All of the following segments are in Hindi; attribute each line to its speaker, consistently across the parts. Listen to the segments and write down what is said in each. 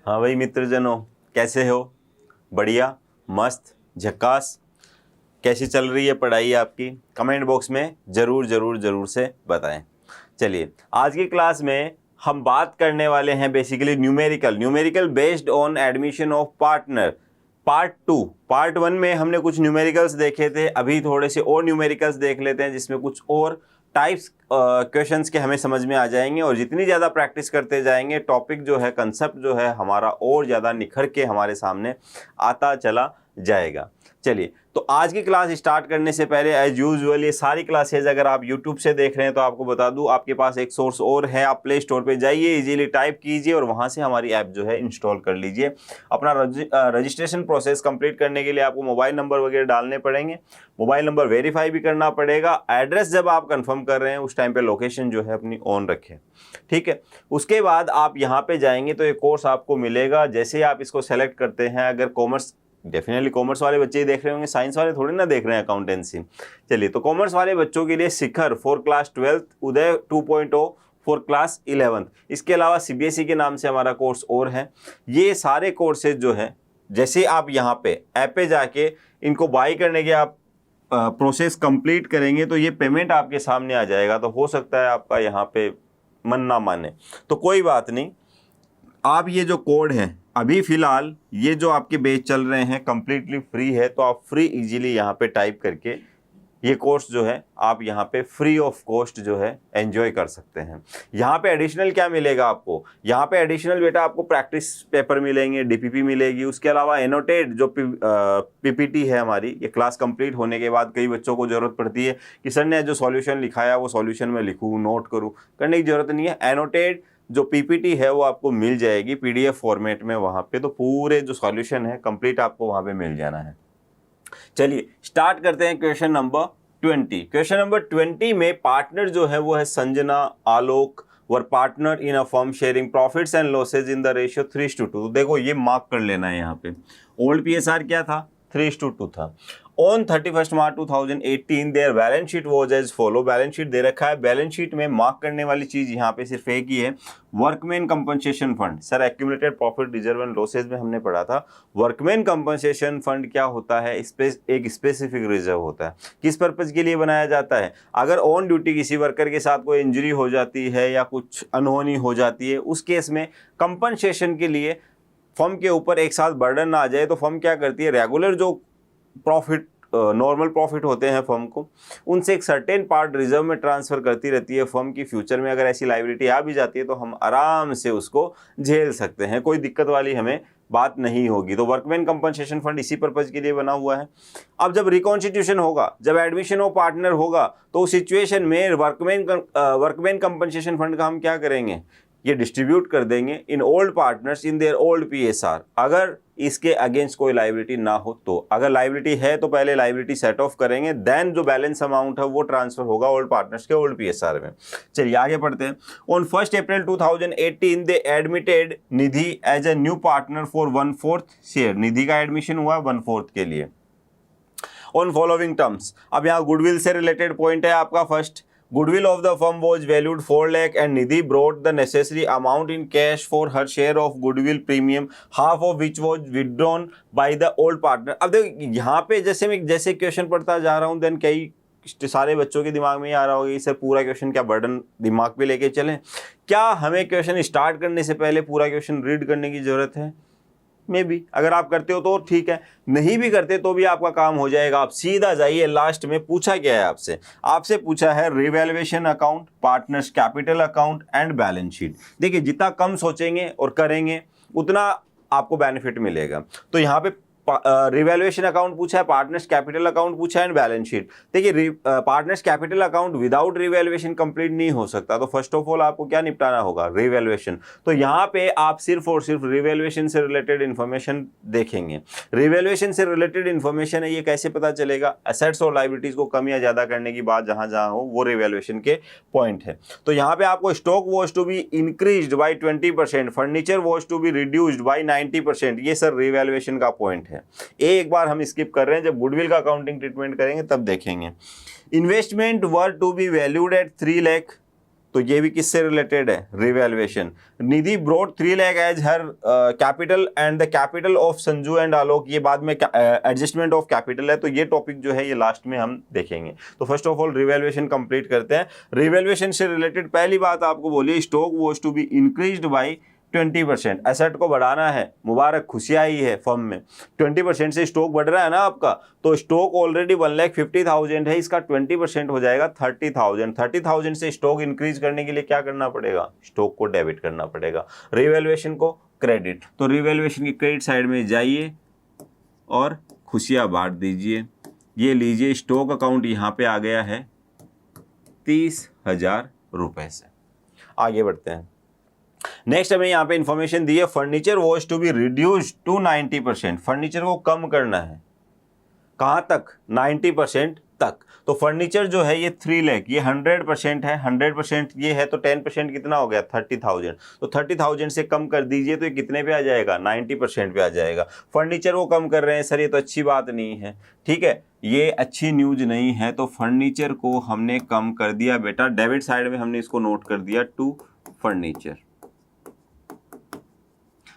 Speaker 1: हाँ भाई मित्रजनों, कैसे हो? बढ़िया, मस्त, झक्कास। कैसी चल रही है पढ़ाई आपकी? कमेंट बॉक्स में ज़रूर ज़रूर ज़रूर से बताएं। चलिए, आज की क्लास में हम बात करने वाले हैं basically numerical based on admission of partner part 2। Part 1 में हमने कुछ न्यूमेरिकल्स देखे थे, अभी थोड़े से और न्यूमेरिकल्स देख लेते हैं जिसमें कुछ और टाइप्स क्वेश्चंस के हमें समझ में आ जाएंगे। और जितनी ज़्यादा प्रैक्टिस करते जाएंगे, टॉपिक जो है, कंसेप्ट जो है हमारा और ज़्यादा निखर के हमारे सामने आता चला जाएगा। चलिए, तो आज की क्लास स्टार्ट करने से पहले एज यूजुअल ये सारी क्लासेज अगर आप यूट्यूब से देख रहे हैं तो आपको बता दूं, आपके पास एक सोर्स और है। आप प्ले स्टोर पे जाइए, इजीली टाइप कीजिए और वहां से हमारी ऐप जो है इंस्टॉल कर लीजिए। अपना रजिस्ट्रेशन प्रोसेस कंप्लीट करने के लिए आपको मोबाइल नंबर वगैरह डालने पड़ेंगे, मोबाइल नंबर वेरीफाई भी करना पड़ेगा। एड्रेस जब आप कंफर्म कर रहे हैं उस टाइम पे लोकेशन जो है अपनी ऑन रखें, ठीक है। उसके बाद आप यहाँ पे जाएंगे तो एक कोर्स आपको मिलेगा। जैसे आप इसको सेलेक्ट करते हैं, अगर कॉमर्स, डेफिनेटली कॉमर्स वाले बच्चे ही देख रहे होंगे, साइंस वाले थोड़ी ना देख रहे हैं अकाउंटेंसी। चलिए, तो कॉमर्स वाले बच्चों के लिए Shikhar for class 12, Uday 2.0 for class 11। इसके अलावा सीबीएसई के नाम से हमारा कोर्स और है। ये सारे कोर्सेज जो है, जैसे आप यहाँ पे ऐप पे जाके इनको बाई करने के आप प्रोसेस कंप्लीट करेंगे तो ये पेमेंट आपके सामने आ जाएगा। तो हो सकता है आपका यहाँ पे मन ना माने, तो कोई बात नहीं। आप ये जो कोड है, अभी फिलहाल ये जो आपके बैच चल रहे हैं कंप्लीटली फ्री है, तो आप फ्री इजीली यहाँ पे टाइप करके ये कोर्स जो है आप यहाँ पे फ्री ऑफ कॉस्ट जो है एंजॉय कर सकते हैं। यहाँ पे एडिशनल क्या मिलेगा आपको? यहाँ पे एडिशनल बेटा आपको प्रैक्टिस पेपर मिलेंगे, डीपीपी मिलेगी। उसके अलावा एनोटेड जो पीपीटी है हमारी, ये क्लास कंप्लीट होने के बाद कई बच्चों को जरूरत पड़ती है कि सर ने जो सॉल्यूशन लिखाया वो सॉल्यूशन में लिखूँ, नोट करूँ, करने की जरूरत नहीं है। एनोटेड जो पीपीटी है वो आपको मिल जाएगी पीडीएफ फॉर्मेट में वहाँ पे, तो पूरे जो सॉल्यूशन है कंप्लीट आपको वहाँ पे मिल जाना है। चलिए स्टार्ट करते हैं क्वेश्चन नंबर 20। क्वेश्चन नंबर 20 में पार्टनर जो है वो है Sanjana, Alok were partner in a firm sharing profits and losses in the ratio 3:2। देखो ये मार्क कर लेना है यहाँ पे। ओल्ड पीएसआर क्या था? 3:2 था। On 31 March 2018 their balance sheet was as follow. Balance sheet दे रखा है, बैलेंस शीट में मार्क करने वाली चीज यहाँ पे सिर्फ एक ही है, workman compensation fund. Sir accumulated profit reserve and losses में हमने पढ़ा था वर्कमैन कंपनसेशन फंड क्या होता है, एक स्पेसिफिक रिजर्व होता है। किस पर्पज के लिए बनाया जाता है? अगर ऑन ड्यूटी किसी वर्कर के साथ कोई इंजरी हो जाती है या कुछ अनहोनी हो जाती है, उस केस में कंपनसेशन के लिए फर्म के ऊपर एक साथ बर्डन ना आ जाए, तो फर्म क्या करती है, रेगुलर जो प्रॉफिट, नॉर्मल प्रॉफिट होते हैं फर्म को, उनसे एक सर्टेन पार्ट रिजर्व में ट्रांसफर करती रहती है फर्म की। फ्यूचर में अगर ऐसी लायबिलिटी आ भी जाती है तो हम आराम से उसको झेल सकते हैं, कोई दिक्कत वाली हमें बात नहीं होगी। तो वर्कमैन कंपनसेशन फंड इसी पर्पज के लिए बना हुआ है। अब जब रिकॉन्स्टिट्यूशन होगा, जब एडमिशन ऑफ पार्टनर होगा, तो उस सिचुएशन में वर्कमैन कंपनसेशन फंड का हम क्या करेंगे, ये डिस्ट्रीब्यूट कर देंगे in old partners in their old PSR. अगर इसके अगेंस्ट कोई लायबिलिटी ना हो तो, अगर लायबिलिटी है तो पहले लायबिलिटी सेट ऑफ करेंगे, देन जो बैलेंस अमाउंट है वो ट्रांसफर होगा ओल्ड पार्टनर्स के ओल्ड पीएसआर में। चलिए आगे पढ़ते हैं। On 1 April 2018 they admitted Nidhi as a new partner for 1/4 share. Nidhi का एडमिशन हुआ 1/4 के लिए ऑन फॉलोइंग टर्म्स। अब यहाँ गुडविल से रिलेटेड पॉइंट है आपका first. Goodwill of the firm was valued 4 lakh and Nidhi brought the necessary amount in cash for her share of goodwill premium, half of which was withdrawn by the old partner। अब देखो यहाँ पे जैसे क्वेश्चन पढ़ता जा रहा हूँ, देन कई सारे बच्चों के दिमाग में ही आ रहा होगा कि सर पूरा क्वेश्चन क्या बर्डन दिमाग पे लेके चलें? क्या हमें क्वेश्चन स्टार्ट करने से पहले पूरा क्वेश्चन रीड करने की जरूरत है? मे बी अगर आप करते हो तो ठीक है, नहीं भी करते तो भी आपका काम हो जाएगा। आप सीधा जाइए, लास्ट में पूछा क्या है आपसे पूछा है revaluation account, partners capital account and balance sheet. देखिए जितना कम सोचेंगे और करेंगे उतना आपको बेनिफिट मिलेगा। तो यहाँ पे रिवैल्यूएशन अकाउंट पूछा है, पार्टनर्स कैपिटल अकाउंट पूछा है एंड बैलेंस शीट। देखिए partners capital account without revaluation complete नहीं हो सकता, तो फर्स्ट ऑफ ऑल आपको क्या निपटाना होगा, रिवैल्यूएशन। तो यहाँ पे आप सिर्फ और सिर्फ रिवैल्यूएशन से रिलेटेड इन्फॉर्मेशन देखेंगे। रिवैल्यूएशन से रिलेटेड इन्फॉर्मेशन है, ये कैसे पता चलेगा? एसेट्स और लायबिलिटीज को कम या ज्यादा करने की बात जहां जहां हो वो रिवैल्यूएशन के पॉइंट है। तो यहाँ पे आपको stock was to be increased by 20%, furniture was to be reduced by 90%, ये सर रिवैल्यूएशन का पॉइंट है। एक बार हम स्किप कर रहे हैं, जब गुडविल का अकाउंटिंग ट्रीटमेंट करेंगे तब देखेंगे। Investment were to be valued at 3 lakh तो ये भी किससे रिलेटेड है, revaluation. Nidhi brought 3 lakh as her capital and the capital of Sanju and Alok, ये बाद में एडजस्टमेंट ऑफ कैपिटल है, तो ये टॉपिक जो है ये लास्ट में हम देखेंगे। तो first of all revaluation complete करते हैं। रिवैल्यूएशन से रिलेटेड पहली बात आपको बोलिए, stock was to be increased by 20%। Asset को बढ़ाना है, मुबारक, खुशी आई है फर्म में, 20% से स्टॉक बढ़ रहा है ना आपका। तो स्टॉक ऑलरेडी 1,50,000 है, इसका 20% हो जाएगा 30,000। 30,000 से स्टॉक इंक्रीज करने के लिए क्या करना पड़ेगा, स्टॉक को डेबिट करना पड़ेगा, रिवैल्यूएशन को क्रेडिट। तो रिवैल्यूएशन की क्रेडिट साइड में जाइए और खुशियाँ बांट दीजिए। ये लीजिए, स्टॉक अकाउंट यहाँ पे आ गया है 30,000 रुपये से। आगे बढ़ते हैं। नेक्स्ट हमें यहाँ पे इंफॉर्मेशन दी है, furniture was to be reduced to 90%। Furniture को कम करना है, कहाँ तक, 90% तक। तो फर्नीचर जो है ये 3 लाख, ये 100% है, 100% ये है, तो 10% कितना हो गया, 30,000। तो 30,000 से कम कर दीजिए, तो ये कितने पे आ जाएगा, 90% पे आ जाएगा। फर्नीचर को कम कर रहे हैं सर, ये तो अच्छी बात नहीं है, ठीक है, ये अच्छी न्यूज नहीं है। तो फर्नीचर को हमने कम कर दिया बेटा, डेबिट साइड में हमने इसको नोट कर दिया टू फर्नीचर।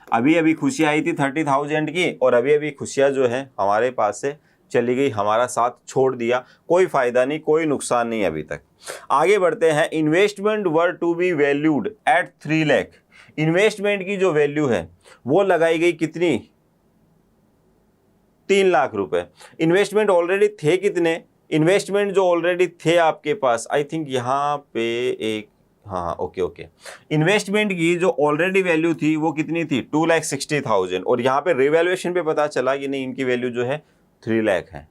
Speaker 1: अभी अभी खुशी आई थी 30,000 की, और अभी अभी खुशियाँ जो है हमारे पास से चली गई, हमारा साथ छोड़ दिया, कोई फायदा नहीं, कोई नुकसान नहीं अभी तक। आगे बढ़ते हैं। Investment were to be valued at 3 lakh. Investment की जो वैल्यू है वो लगाई गई कितनी, 3 लाख रुपए। इन्वेस्टमेंट ऑलरेडी थे कितने, इन्वेस्टमेंट जो ऑलरेडी थे आपके पास, आई थिंक यहाँ पे एक, हाँ ओके, इन्वेस्टमेंट की जो ऑलरेडी वैल्यू थी वो कितनी थी, 2,60,000, और यहाँ पे रिवैल्यूएशन पे पता चला कि नहीं, इनकी वैल्यू जो है 3 लाख है।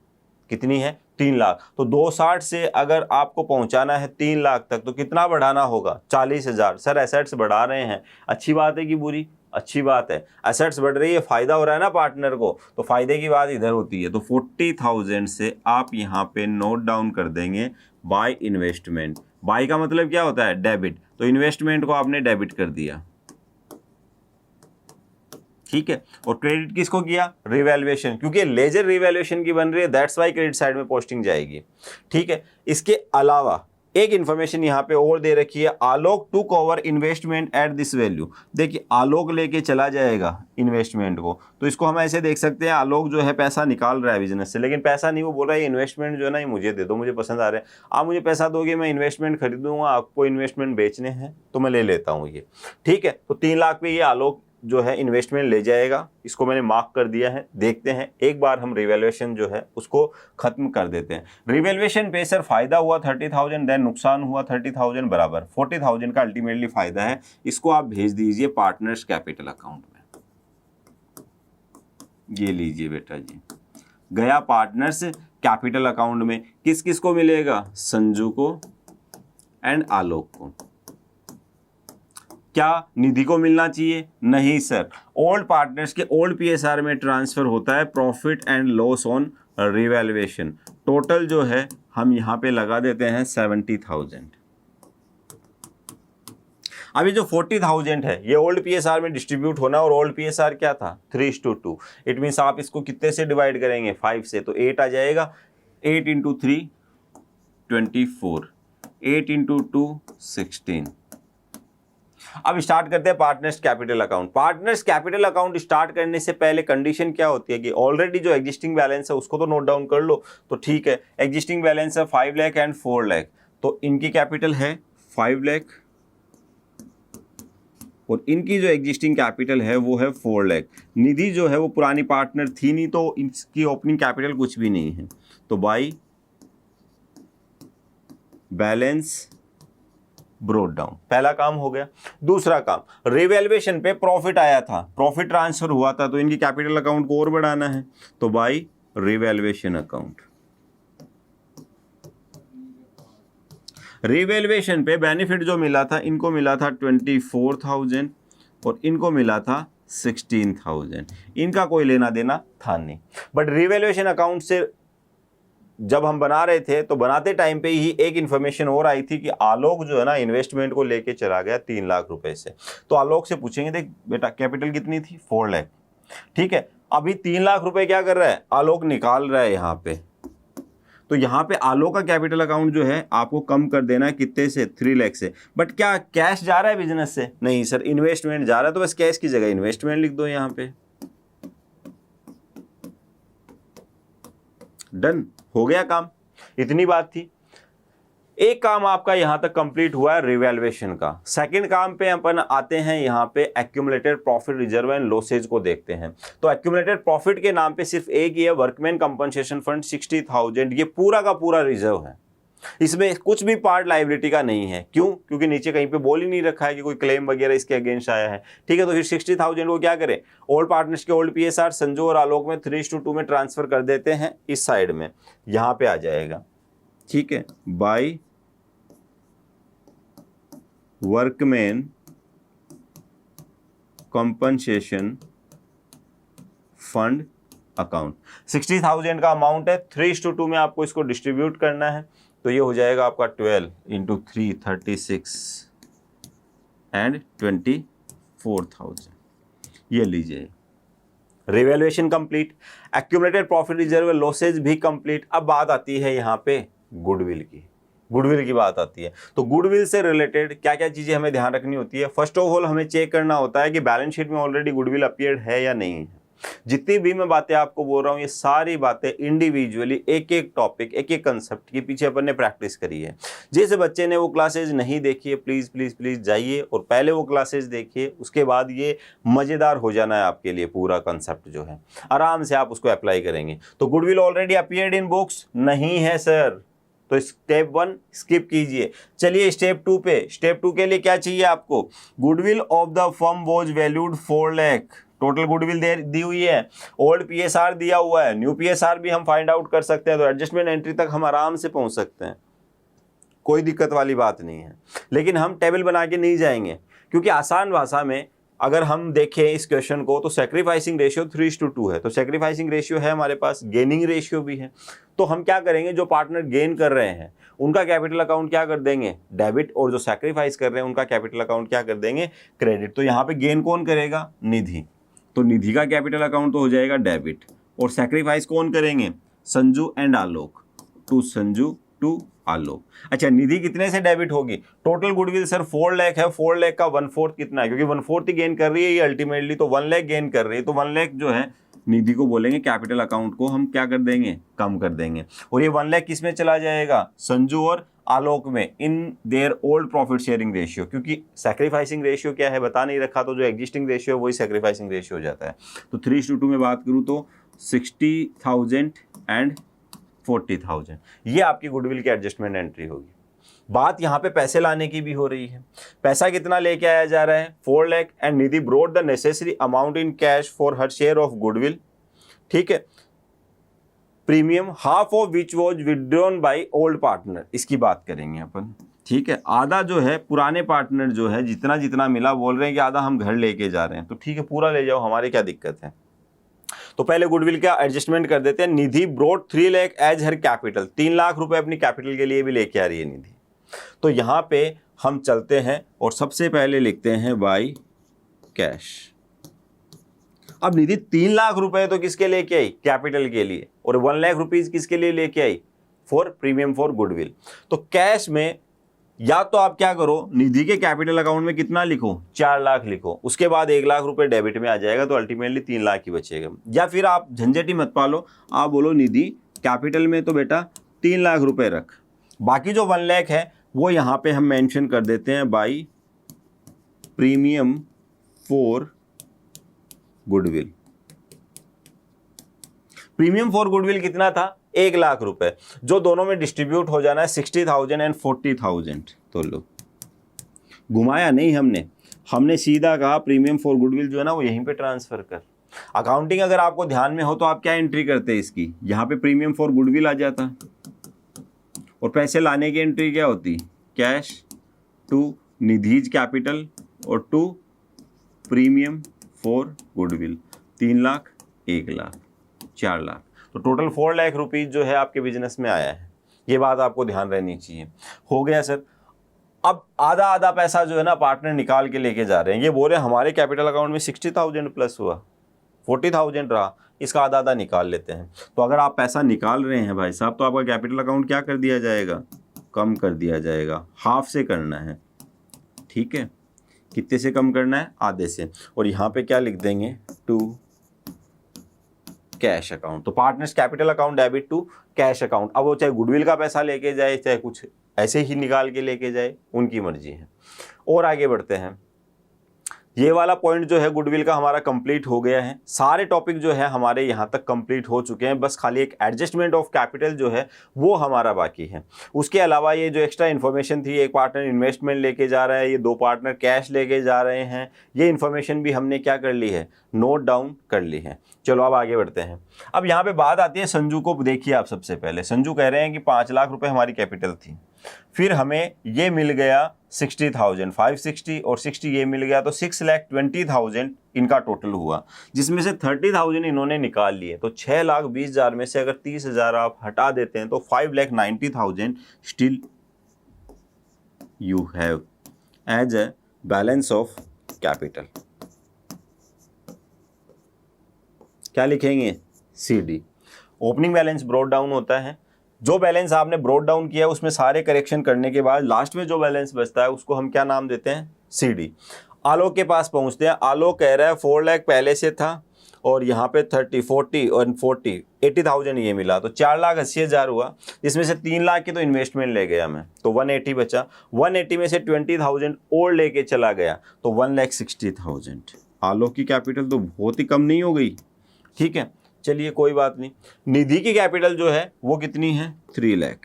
Speaker 1: कितनी है, 3 लाख। तो 260 से अगर आपको पहुंचाना है 3 लाख तक, तो कितना बढ़ाना होगा, 40,000। सर एसेट्स बढ़ा रहे हैं, अच्छी बात है कि बुरी, अच्छी बात है, एसेट्स बढ़ रही है, फायदा हो रहा है ना पार्टनर को, तो फायदे की बात इधर होती है। तो 40,000 से आप यहाँ पे नोट डाउन कर देंगे बाय इन्वेस्टमेंट। बाय का मतलब क्या होता है, डेबिट, तो इन्वेस्टमेंट को आपने डेबिट कर दिया, ठीक है। और क्रेडिट किसको किया, रिवैल्यूएशन, क्योंकि लेजर रिवैल्यूएशन की बन रही है, दैट्स वाई क्रेडिट साइड में पोस्टिंग जाएगी, ठीक है। इसके अलावा एक इन्फॉर्मेशन यहाँ पे और दे रखी है, Alok to cover investment at this value. देखिए आलोक लेके चला जाएगा इन्वेस्टमेंट को, तो इसको हम ऐसे देख सकते हैं, आलोक जो है पैसा निकाल रहा है बिजनेस से, लेकिन पैसा नहीं, वो बोल रहा है इन्वेस्टमेंट जो है ना ये मुझे दे दो, मुझे पसंद आ रहे हैं, आप मुझे पैसा दोगे, मैं इन्वेस्टमेंट खरीदूंगा, आपको इन्वेस्टमेंट बेचने हैं तो मैं ले लेता हूँ ये, ठीक है। तो 3 लाख पे ये आलोक जो है इन्वेस्टमेंट ले जाएगा, इसको मैंने मार्क कर दिया है। देखते हैं एक बार हम रिवैल्यूएशन जो है उसको खत्म कर देते हैं। रिवैल्यूएशन पे सर फायदा हुआ 30,000, देन नुकसान हुआ 30,000, बराबर 40,000 का अल्टीमेटली फायदा है। इसको आप भेज दीजिए पार्टनर्स कैपिटल अकाउंट में, ये लीजिए बेटा जी, गया पार्टनर्स कैपिटल अकाउंट में। किस किस को मिलेगा, संजू को एंड आलोक को। क्या निधि को मिलना चाहिए, नहीं सर, ओल्ड पार्टनर्स के ओल्ड पीएसआर में ट्रांसफर होता है profit and loss on revaluation. Total जो है हम यहाँ पे लगा देते हैं 70,000। अभी जो 40,000 है ये ओल्ड पीएसआर में डिस्ट्रीब्यूट होना, और ओल्ड पीएसआर क्या था, 3:2। इट मीन्स आप इसको कितने से डिवाइड करेंगे, 5 से, तो 8 आ जाएगा। 8 × 3 24, 8 × 2 16। अब स्टार्ट करते हैं partners capital account. Partners capital account start करने से पहले कंडीशन क्या होती है कि ऑलरेडी जो एग्जिस्टिंग बैलेंस है उसको तो नोट डाउन कर लो, तो ठीक है। एग्जिस्टिंग बैलेंस है 5 लाख एंड 4 लाख, तो इनकी कैपिटल है 5 लाख और इनकी जो एग्जिस्टिंग कैपिटल है वो है 4 लाख। निधि जो है वो पुरानी पार्टनर थी नहीं, तो इसकी ओपनिंग कैपिटल कुछ भी नहीं है, तो बाई बैलेंस ब्रोट डाउन, पहला काम हो गया। दूसरा काम, रिवैल्यूएशन पे प्रॉफिट आया था, प्रॉफिट ट्रांसफर हुआ था, तो इनकी कैपिटल अकाउंट को और बढ़ाना है, तो बाई रिवैल्यूएशन अकाउंट। रिवैल्यूएशन पे बेनिफिट जो मिला था, इनको मिला था 24,000 और इनको मिला था 16,000। इनका कोई लेना देना था नहीं, बट रिवैल्यूएशन अकाउंट से जब हम बना रहे थे तो बनाते टाइम पे ही एक इन्फॉर्मेशन और आई थी कि आलोक जो है ना इन्वेस्टमेंट को लेके चला गया 3 लाख रुपए से। तो आलोक से पूछेंगे, देख बेटा कैपिटल कितनी थी, 4 लाख, ठीक है। अभी 3 लाख रुपए क्या कर रहा है, आलोक निकाल रहा है यहाँ पे, तो यहाँ पे आलोक का कैपिटल अकाउंट जो है आपको कम कर देना है कितने से, 3 लाख से। बट क्या कैश जा रहा है बिजनेस से? नहीं सर, इन्वेस्टमेंट जा रहा है, तो बस कैश की जगह इन्वेस्टमेंट लिख दो यहाँ पे। डन, हो गया काम, इतनी बात थी। एक काम आपका यहां तक कंप्लीट हुआ है रिवैल्यूएशन का। सेकंड काम पे अपन आते हैं यहाँ पे accumulated profit reserve and losses को देखते हैं। तो एक्यूमुलेटेड प्रॉफिट के नाम पे सिर्फ एक ही है, वर्कमैन कंपनसेशन फंड 60,000, ये पूरा का पूरा रिजर्व है, इसमें कुछ भी पार्ट लाइबिलिटी का नहीं है। क्यों? क्योंकि नीचे कहीं पे बोल ही नहीं रखा है कि कोई क्लेम वगैरह इसके अगेंस्ट आया है। ठीक है, तो फिर 60,000 को क्या करें, ओल्ड पार्टनर्स के ओल्ड पीएसआर संजू और आलोक में 3:2 में ट्रांसफर कर देते हैं इस साइड में, यहां पे आ जाएगा। ठीक है, by workman compensation fund account 60,000 का अमाउंट है, 3:2 में आपको इसको डिस्ट्रीब्यूट करना है। तो ये हो जाएगा आपका 12 × 3 36 एंड 24,000। ये लीजिए, revaluation complete, accumulated profit reserve losses भी कंप्लीट। अब बात आती है यहाँ पे गुडविल की, गुडविल की बात आती है। तो गुडविल से रिलेटेड क्या क्या चीजें हमें ध्यान रखनी होती है? फर्स्ट ऑफ ऑल हमें चेक करना होता है कि बैलेंस शीट में ऑलरेडी गुडविल अपीयर्ड है या नहीं है। जितनी भी मैं बातें आपको बोल रहा हूँ, ये सारी बातें इंडिविजुअली एक एक टॉपिक, एक एक कंसेप्ट के पीछे अपन ने प्रैक्टिस करी है। जैसे बच्चे ने वो क्लासेज नहीं देखी है, प्लीज प्लीज प्लीज जाइए और पहले वो क्लासेज देखिए, उसके बाद ये मजेदार हो जाना है आपके लिए। पूरा कंसेप्ट जो है आराम से आप उसको अप्लाई करेंगे। तो goodwill already appeared in books नहीं है सर, तो स्टेप 1 स्किप कीजिए। चलिए स्टेप 2 पे। स्टेप 2 के लिए क्या चाहिए आपको? Goodwill of the firm was valued 4 lakh. Total goodwill दी हुई है, ओल्ड पीएसआर दिया हुआ है, न्यू पीएसआर भी हम फाइंड आउट कर सकते हैं। तो एडजस्टमेंट एंट्री तक हम आराम से पहुंच सकते हैं, कोई दिक्कत वाली बात नहीं है। लेकिन हम टेबल बना के नहीं जाएंगे, क्योंकि आसान भाषा में अगर हम देखें इस क्वेश्चन को, तो सैक्रिफाइसिंग रेशियो 3:2 है। तो सैक्रिफाइसिंग रेशियो है हमारे पास, गेनिंग रेशियो भी है। तो हम क्या करेंगे, जो पार्टनर गेन कर रहे हैं उनका कैपिटल अकाउंट क्या कर देंगे, डेबिट, और जो सैक्रिफाइस कर रहे हैं उनका कैपिटल अकाउंट क्या कर देंगे, क्रेडिट। तो यहाँ पे गेन कौन करेगा, निधि। तो निधि का कैपिटल अकाउंट तो हो जाएगा डेबिट, और सैक्रिफाइस कौन करेंगे, Sanju and Alok, to Sanju to Alok. अच्छा, निधि कितने से डेबिट होगी? टोटल गुडविल सर 4 लाख है, 4 लाख का 1/4 कितना है, क्योंकि 1/4 ही गेन कर रही है ये अल्टीमेटली, तो 1 लाख गेन कर रही है। तो 1 लाख जो है निधि को बोलेंगे कैपिटल अकाउंट को हम क्या कर देंगे, कम कर देंगे। और ये 1 लाख किस में चला जाएगा, संजू और आलोक में, in their old profit sharing ratio. क्योंकि सैक्रिफाइसिंग रेशियो क्या है बता नहीं रखा, तो जो एग्जिस्टिंग रेशियो है वही सैक्रिफाइसिंग रेशियो हो जाता है। तो 3:2 में बात करूँ तो 60,000 एंड 40,000, ये आपकी गुडविल की एडजस्टमेंट एंट्री होगी। बात यहाँ पे पैसे लाने की भी हो रही है। पैसा कितना लेके आया जा रहा है, 4 lakh, and Nidhi brought the necessary amount in cash for her share of goodwill. ठीक है, premium half of which was withdrawn by old partner, इसकी बात करेंगे अपन। ठीक है, आधा जो है पुराने पार्टनर जो है जितना जितना मिला, बोल रहे हैं कि आधा हम घर लेके जा रहे हैं, तो ठीक है पूरा ले जाओ, हमारी क्या दिक्कत है। तो पहले गुडविल का एडजस्टमेंट कर देते हैं। निधि brought 3 lakh as her capital, 3 lakh रुपए अपनी कैपिटल के लिए भी लेके आ रही है निधि। तो यहाँ पे हम चलते हैं और सबसे पहले लिखते हैं बाय कैश। अब निधि 3 लाख रुपए तो किसके लेके आई, कैपिटल के लिए, और 1 लाख रुपीज किसके लिए लेके आई, फॉर प्रीमियम फॉर गुडविल। तो कैश में या तो आप क्या करो, निधि के कैपिटल अकाउंट में कितना लिखो, 4 लाख लिखो, उसके बाद 1 लाख रुपए डेबिट में आ जाएगा, तो अल्टीमेटली 3 लाख ही बचेगा। या फिर आप झंझट ही मत पालो, आप बोलो निधि कैपिटल में तो बेटा 3 लाख रुपए रख, बाकी जो 1 लाख है वो यहाँ पे हम मेंशन कर देते हैं by premium for goodwill. Premium for goodwill कितना था, 1 लाख रुपए, जो दोनों में डिस्ट्रीब्यूट हो जाना है 60,000 एंड 40,000। तो लो, घुमाया नहीं हमने सीधा कहा प्रीमियम फॉर गुडविल जो है ना वो यहीं पे ट्रांसफर कर। अकाउंटिंग अगर आपको ध्यान में हो तो आप क्या एंट्री करते हैं इसकी, यहाँ पे प्रीमियम फॉर गुडविल आ जाता, और पैसे लाने की एंट्री क्या होती, कैश टू निधिज कैपिटल और to premium for goodwill. 3 lakh, 1 lakh, 4 lakh, तो टोटल 4 लाख रुपीज जो है आपके बिजनेस में आया है। ये बात आपको ध्यान रहनी चाहिए। हो गया सर। अब आधा आधा पैसा जो है ना पार्टनर निकाल के लेके जा रहे हैं, ये बोल रहे हैं हमारे कैपिटल अकाउंट में 60,000 प्लस हुआ, 40,000 रहा, इसका आधा आधा निकाल लेते हैं। तो अगर आप पैसा निकाल रहे हैं भाई साहब, तो आपका कैपिटल अकाउंट क्या कर दिया जाएगा, कम कर दिया जाएगा, हाफ से करना है, ठीक है। कितने से कम करना है, आधे से। और यहाँ पे क्या लिख देंगे, टू कैश अकाउंट। तो partners capital account debit to cash account. अब वो चाहे गुडविल का पैसा लेके जाए, चाहे कुछ ऐसे ही निकाल के लेके जाए, उनकी मर्जी है। और आगे बढ़ते हैं। ये वाला पॉइंट जो है गुडविल का हमारा कंप्लीट हो गया है। सारे टॉपिक जो है हमारे यहाँ तक कंप्लीट हो चुके हैं, बस खाली एक एडजस्टमेंट ऑफ कैपिटल जो है वो हमारा बाकी है। उसके अलावा ये जो एक्स्ट्रा इन्फॉर्मेशन थी, एक पार्टनर इन्वेस्टमेंट लेके जा रहा है, ये 2 पार्टनर कैश लेके जा रहे हैं, ये इन्फॉर्मेशन भी हमने क्या कर ली है, नोट डाउन कर ली है। चलो अब आगे बढ़ते हैं। अब यहाँ पे बात आती है संजू को। देखिए आप, सबसे पहले संजू कह रहे हैं कि 5 लाख रुपए हमारी कैपिटल थी, फिर हमें ये मिल गया 60,000, 560 और 60 ये मिल गया, तो 6,20,000 इनका टोटल हुआ, जिसमें से 30,000 इन्होंने निकाल लिए। तो 6,20,000 में से अगर 30,000 आप हटा देते हैं तो 5,90,000 still you have as a balance of capital. क्या लिखेंगे, CD। Opening balance brought down होता है। जो बैलेंस आपने ब्रॉट डाउन किया उसमें सारे करेक्शन करने के बाद लास्ट में जो बैलेंस बचता है उसको हम क्या नाम देते हैं, CD। आलोक के पास पहुंचते हैं। आलोक कह रहा है 4 लाख पहले से था और यहाँ पे 30, 40 और 40, 80,000 ये मिला, तो 4,80,000 हुआ, जिसमें से 3 लाख की तो इन्वेस्टमेंट ले गया मैं, तो 180 बचा। 180 में से 20,000 और लेके चला गया, तो 1,60,000। आलोक की कैपिटल तो बहुत ही कम नहीं हो गई, ठीक है, चलिए कोई बात नहीं। निधि की कैपिटल जो है वो कितनी है, 3 लाख।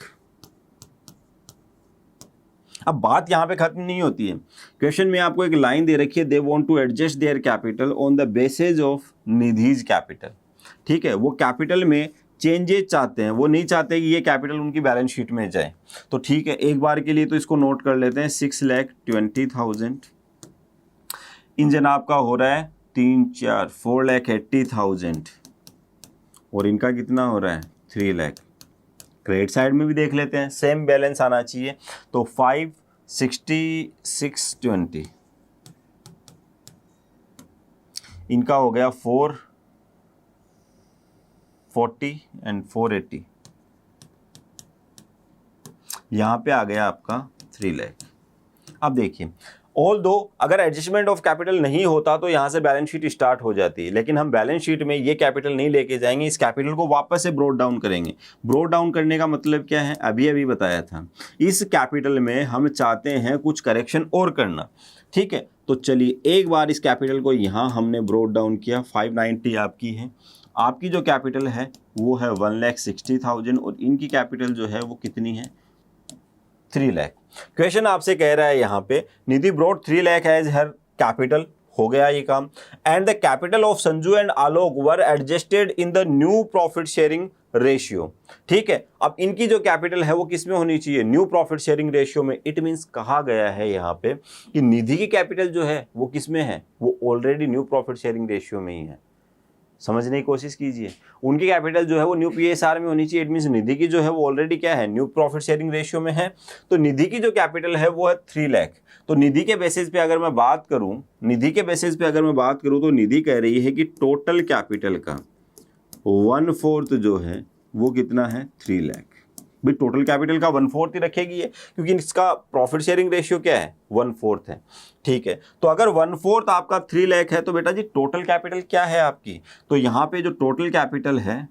Speaker 1: अब बात यहां पे खत्म नहीं होती है। क्वेश्चन में आपको एक लाइन दे रखी है, they want to adjust their capital on the basis of Nidhi's capital, ठीक है। वो कैपिटल में चेंजेस चाहते हैं, वो नहीं चाहते कि ये कैपिटल उनकी बैलेंस शीट में जाए। तो ठीक है, एक बार के लिए तो इसको नोट कर लेते हैं, 6,20,000 इन जनाब का हो रहा है 3, 4, 4,80,000 और इनका कितना हो रहा है, 3 लाख। क्रेडिट साइड में भी देख लेते हैं, सेम बैलेंस आना चाहिए, तो 5,60,620 इनका हो गया 440 एंड 480, यहाँ पे आ गया आपका 3 लाख। अब देखिए, ऑल दो अगर एडजस्टमेंट ऑफ कैपिटल नहीं होता तो यहाँ से बैलेंस शीट स्टार्ट हो जाती है, लेकिन हम बैलेंस शीट में ये कैपिटल नहीं लेके जाएंगे, इस कैपिटल को वापस से ब्रोड डाउन करेंगे। ब्रोड डाउन करने का मतलब क्या है, अभी अभी बताया था। इस कैपिटल में हम चाहते हैं कुछ करेक्शन और करना, ठीक है। तो चलिए एक बार इस कैपिटल को यहाँ हमने ब्रोड डाउन किया, 590 आपकी है, आपकी जो कैपिटल है वो है 1,60,000 और इनकी कैपिटल जो है वो कितनी है, 3 लाख। क्वेश्चन आपसे कह रहा है यहाँ पे, निधि brought 3 lakh as her capital, हो गया ये काम। And the capital of Sanju and Alok were adjusted in the new profit sharing ratio, ठीक है। अब इनकी जो कैपिटल है वो किस में होनी चाहिए, न्यू प्रॉफिट शेयरिंग रेशियो में। इट मींस कहा गया है यहाँ पे कि निधि की कैपिटल जो है वो किस में है, वो already knew profit sharing ratio में ही है। समझने की कोशिश कीजिए, उनकी कैपिटल जो है वो न्यू PSR में होनी चाहिए। इट मींस निधि की जो है वो ऑलरेडी क्या है, न्यू प्रॉफिट शेयरिंग रेशियो में है। तो निधि की जो कैपिटल है वो है 3 लाख। तो निधि के बेसिस पे अगर मैं बात करूं, तो निधि कह रही है कि टोटल कैपिटल का 1/4 जो है वो कितना है, 3 लाख। भाई टोटल कैपिटल का 1/4 ही रखेगी ये, क्योंकि इसका प्रॉफिट शेयरिंग रेशियो क्या है, 1/4 है, ठीक है। तो अगर 1/4 आपका 3 लाख है तो बेटा जी टोटल कैपिटल क्या है आपकी, तो यहां पे जो टोटल कैपिटल है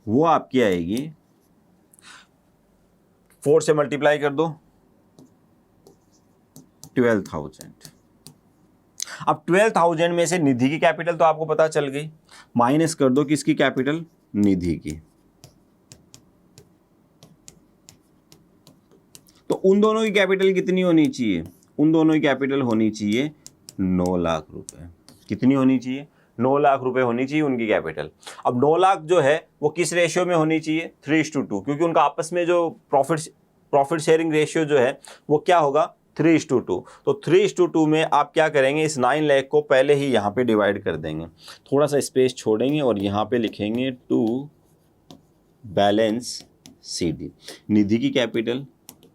Speaker 1: वो आपकी आएगी, 4 से मल्टीप्लाई कर दो, 12,000। अब 12,000 में से निधि की कैपिटल तो आपको पता चल गई, माइनस कर दो किसकी कैपिटल, निधि की। तो उन दोनों की कैपिटल कितनी होनी चाहिए, उन दोनों की कैपिटल होनी चाहिए 9 लाख रुपए। कितनी होनी चाहिए, 9 लाख रुपए होनी चाहिए उनकी कैपिटल। अब 9 लाख जो है वो किस रेशियो में होनी चाहिए, 3:2, क्योंकि उनका आपस में जो प्रॉफिट शेयरिंग रेशियो जो है वो क्या होगा, 3:2। तो 3:2 में आप क्या करेंगे, इस 9 लाख को पहले ही यहाँ पे डिवाइड कर देंगे, थोड़ा सा स्पेस छोड़ेंगे और यहाँ पे लिखेंगे टू बैलेंस CD। निधि की कैपिटल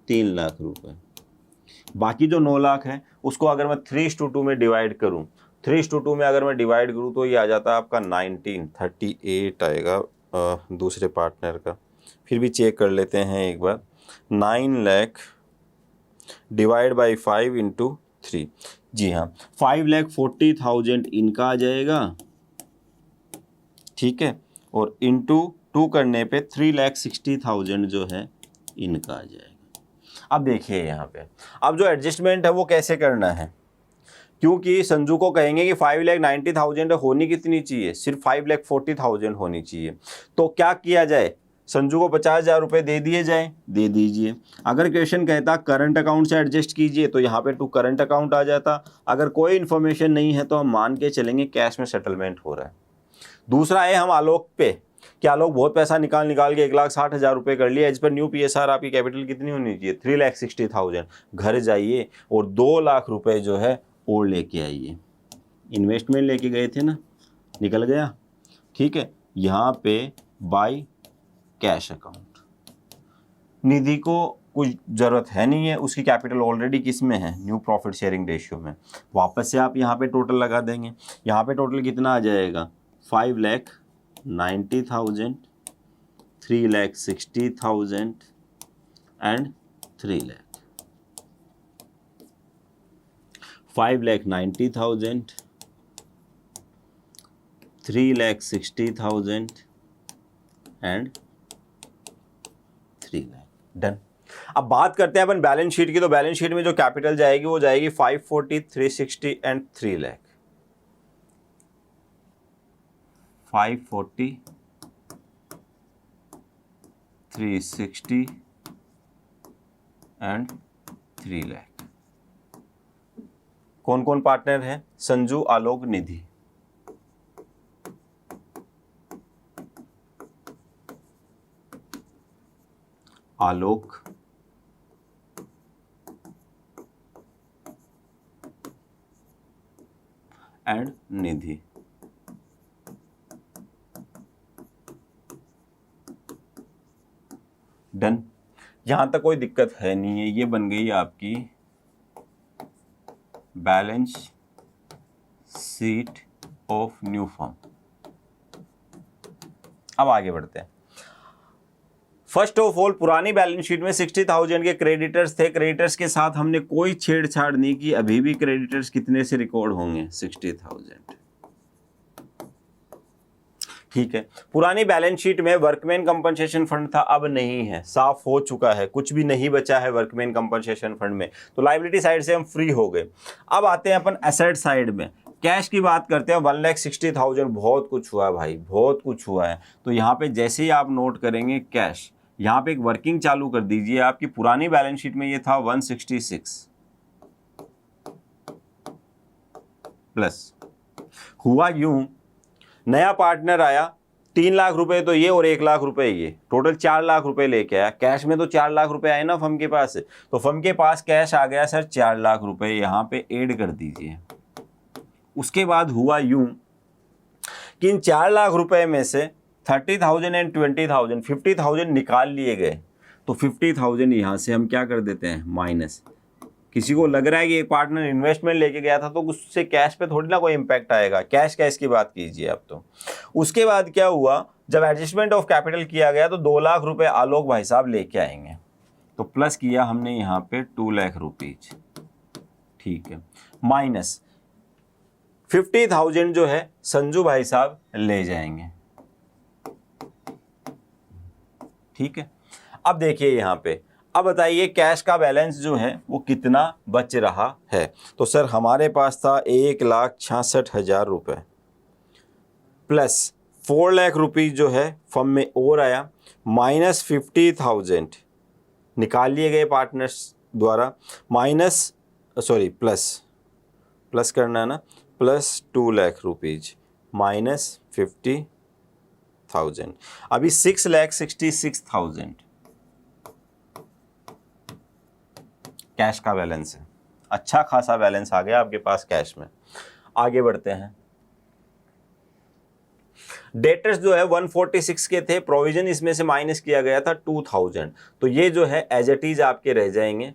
Speaker 1: 3 लाख रुपए, बाकी जो 9 लाख है उसको अगर मैं 3:2 में डिवाइड करूँ, 3:2 में अगर मैं डिवाइड करूँ तो ये आ जाता है आपका 1938 आएगा दूसरे पार्टनर का। फिर भी चेक कर लेते हैं एक बार। 9 लाख डिवाइड बाई 5 इंटू 3, जी हाँ 5,40,000 इनका आ जाएगा, ठीक है, और इंटू 2 करने पे 3,60,000 जो है इनका आ जाएगा। अब देखिए यहाँ पे अब जो एडजस्टमेंट है वो कैसे करना है, क्योंकि संजू को कहेंगे कि 5,90,000 होनी कितनी चाहिए, सिर्फ 5,40,000 होनी चाहिए। तो क्या किया जाए, संजू को 50,000 रुपये दे दिए जाए, दे दीजिए। अगर क्वेश्चन कहता करंट अकाउंट से एडजस्ट कीजिए तो यहाँ पे टू करंट अकाउंट आ जाता। अगर कोई इन्फॉर्मेशन नहीं है तो हम मान के चलेंगे कैश में सेटलमेंट हो रहा है। दूसरा है हम आलोक पे कि आलोक बहुत पैसा निकाल के 1,60,000 रुपये कर लिया। एज पर न्यू PSR आपकी कैपिटल कितनी होनी चाहिए, 3,60,000। घर जाइए और 2 लाख रुपए जो है और लेके आइए। इन्वेस्टमेंट लेके गए थे ना, निकल गया, ठीक है। यहाँ पे बाय कैश अकाउंट, निधि को कुछ ज़रूरत है नहीं है, उसकी कैपिटल ऑलरेडी किस में है, न्यू प्रॉफिट शेयरिंग रेशियो में। वापस से आप यहाँ पे टोटल लगा देंगे। यहाँ पे टोटल कितना आ जाएगा, 5,90,000, 3,60,000 and 3 lakh. 5,90,000, 3,60,000 and 3 lakh. Done. अब बात करते हैं अपन बैलेंस शीट की। तो बैलेंस शीट में जो कैपिटल जाएगी वो जाएगी 540, 360 एंड 3 लाख। 540, 360 एंड 3 लाख। कौन कौन पार्टनर है, संजू, आलोक, निधि। आलोक, एंड निधि। डन। यहां तक कोई दिक्कत है नहीं है। ये बन गई आपकी balance sheet of new firm. अब आगे बढ़ते हैं। फर्स्ट ऑफ ऑल, पुरानी बैलेंस शीट में 60,000 के क्रेडिटर्स थे। क्रेडिटर्स के साथ हमने कोई छेड़छाड़ नहीं की। अभी भी क्रेडिटर्स कितने से रिकॉर्ड होंगे, 60,000, ठीक है। पुरानी बैलेंस शीट में वर्कमैन कंपनसेशन फंड था, अब नहीं है, साफ हो चुका है, कुछ भी नहीं बचा है वर्कमैन कंपनसेशन फंड में। तो लायबिलिटी साइड से हम फ्री हो गए। अब आते हैं अपन एसेट साइड में। कैश की बात करते हैं, 1,60,000। बहुत कुछ हुआ है भाई, बहुत कुछ हुआ है। तो यहाँ पे जैसे ही आप नोट करेंगे कैश, यहाँ पे एक वर्किंग चालू कर दीजिए। आपकी पुरानी बैलेंस शीट में ये था 166 प्लस। हुआ यूं, नया पार्टनर आया, 3 लाख रुपए तो ये और 1 लाख रुपए ये, टोटल 4 लाख रुपए लेके आया। कैश में तो 4 लाख रुपए आए ना फर्म के पास। तो फर्म के पास कैश आ गया सर 4 लाख रुपए, यहाँ पे ऐड कर दीजिए। उसके बाद हुआ यूं कि इन 4 लाख रुपए में से 30,000 एंड 20,000, 50,000 निकाल लिए गए। तो 50,000 यहाँ से हम क्या कर देते हैं, माइनस। किसी को लग रहा है कि एक पार्टनर इन्वेस्टमेंट लेके गया था तो उससे कैश पे थोड़ी ना कोई इम्पैक्ट आएगा, कैश की बात कीजिए आप। तो उसके बाद क्या हुआ, जब एडजस्टमेंट ऑफ कैपिटल किया गया तो 2 लाख रुपए आलोक भाई साहब लेके आएंगे। तो प्लस किया हमने यहाँ पे 2 लाख रुपीज, ठीक है, माइनस 50,000 जो है संजू भाई साहब ले जाएंगे, ठीक है। अब देखिए यहाँ पे, अब बताइए कैश का बैलेंस जो है वो कितना बच रहा है। तो सर हमारे पास था 1,66,000 रुपये प्लस 4 लाख रुपीज़ जो है फर्म में और आया, माइनस 50,000 निकाल लिए गए पार्टनर्स द्वारा, माइनस प्लस करना है ना, प्लस 2 लाख रुपीज़ माइनस 50,000, अभी 6,66,000 कैश का बैलेंस है। अच्छा खासा बैलेंस आ गया आपके पास कैश में। आगे बढ़ते हैं। डेटर्स जो है 146 के थे, प्रोविजन इसमें से माइनस किया गया था 2,000। तो ये जो है एज इट इज आपके रह जाएंगे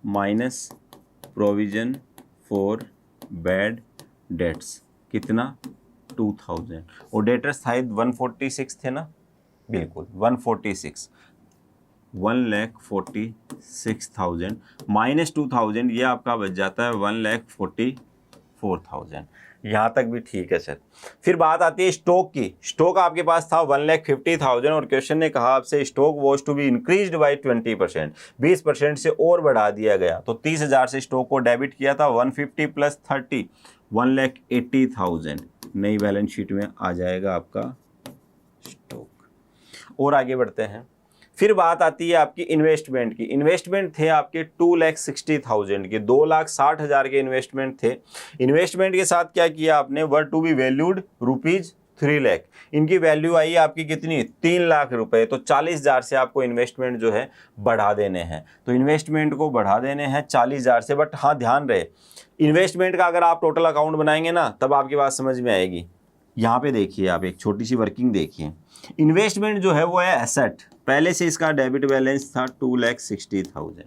Speaker 1: minus provision for bad dates कितना 2000, और डेटर्स शायद 146 थे ना, बिल्कुल 146, 1,46,000 माइनस 2000, ये आपका बच जाता है 1,44,000। यहाँ तक भी ठीक है सर। फिर बात आती है स्टॉक की। स्टॉक आपके पास था 1,50,000 और क्वेश्चन ने कहा आपसे stock was to be increased by 20%, 20% से और बढ़ा दिया गया। तो 30,000 से स्टॉक को डेबिट किया था, 150 प्लस 30 1,80,000 नई बैलेंस शीट में आ जाएगा आपका स्टॉक। और आगे बढ़ते हैं। फिर बात आती है आपकी इन्वेस्टमेंट की। इन्वेस्टमेंट थे आपके 2,60,000 के, 2,60,000 के इन्वेस्टमेंट थे। इन्वेस्टमेंट के साथ क्या किया आपने, were to be valued rupees 3 lakh, इनकी वैल्यू आई आपकी कितनी 3 लाख रुपए। तो 40,000 से आपको इन्वेस्टमेंट जो है बढ़ा देने हैं। तो इन्वेस्टमेंट को बढ़ा देने हैं 40,000 से। बट हाँ ध्यान रहे, इन्वेस्टमेंट का अगर आप टोटल अकाउंट बनाएंगे ना तब आपकी बात समझ में आएगी। यहाँ पे देखिए आप एक छोटी सी वर्किंग देखिए, इन्वेस्टमेंट जो है वो है एसेट। पहले से इसका डेबिट बैलेंस था 2,60,000,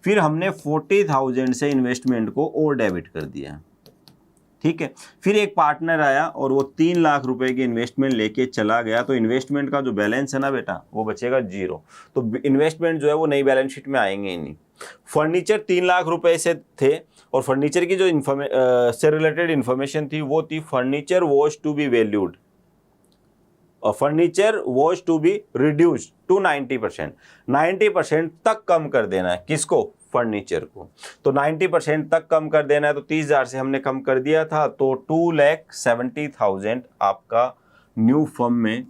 Speaker 1: फिर हमने 40,000 से इन्वेस्टमेंट को और डेबिट कर दिया, ठीक है। फिर एक पार्टनर आया और वो 3 लाख रुपए की इन्वेस्टमेंट लेके चला गया। तो इन्वेस्टमेंट का जो बैलेंस है ना बेटा वो बचेगा 0। तो इन्वेस्टमेंट जो है वो नई बैलेंस शीट में आएंगे ही नहीं। फर्नीचर 3 लाख रुपए से थे और फर्नीचर की जो से रिलेटेड इंफॉर्मेशन थी वो थी furniture was to be valued, और furniture was to be reduced to 90%। 90% तक कम कर देना है, किसको, फर्नीचर को। तो 90% तक कम कर देना है। तो 30,000 से हमने कम कर दिया था, तो 2,70,000 आपका न्यू फर्म में